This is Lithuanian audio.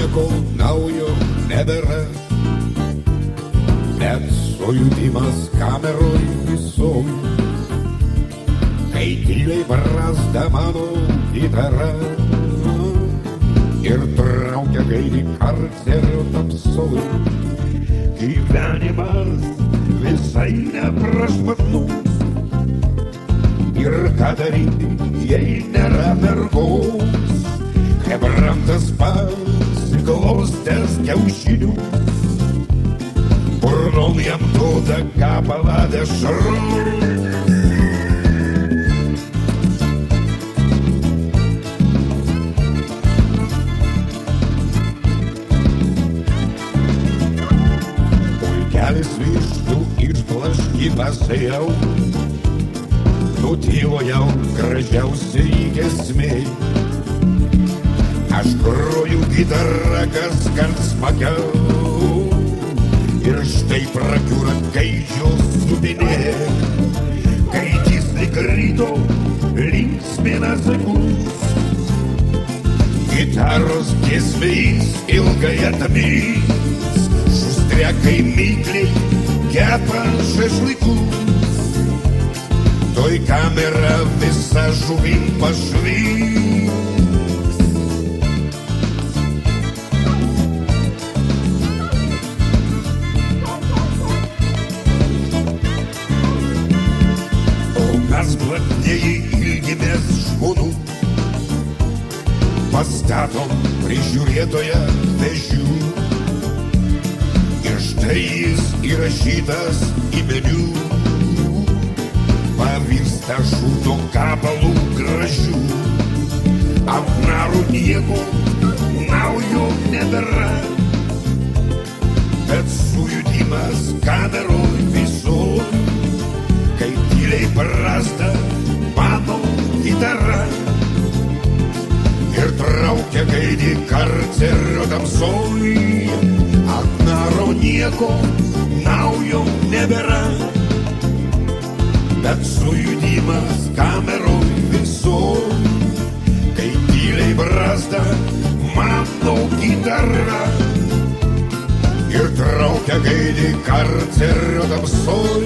nieko naujo nebėra, bet sujudimas kameroj visoj, kai tyliai brazda mano gitara ir traukia gaidį karcerio tamsoj. Gyvenimas visai neprašmatnus, ir ką daryti, jei nėra mergos. Hebrantas pats glostęs kiaušinius, burnon jam duoda gabalą dešros. Pulkelis vištų išblaškytas jau, nutylo jau gražiausiai giesmė. Aš groju gitarą kaskart smagiau, ir štai prakiūra gaidžios subinė. Gaidys lyg ryto linksmina sakus, gitaros giesmės ilgai atmys, šustriakai mikliai kepa šašlykus. Toj kamera visa žuvim pašvyks. Mes blatnieji ilgimės žmonių, pastatom prižiūrėtoje vežių, ir štai jis įrašytas į meniu, pavirsta šūdo gabalų gražių. Ant narų nieko naujo nebėra, bet sujudimas kameroj visoj, kai tyliai brazda mano gitara ir traukia gaidį karcerio tamsoj. Ant naro nieko naujo nebėra, bet sujudimas kameroj visoj, kai tyliai brazda mano gitara ir traukia gaidį karcerio tamsoj.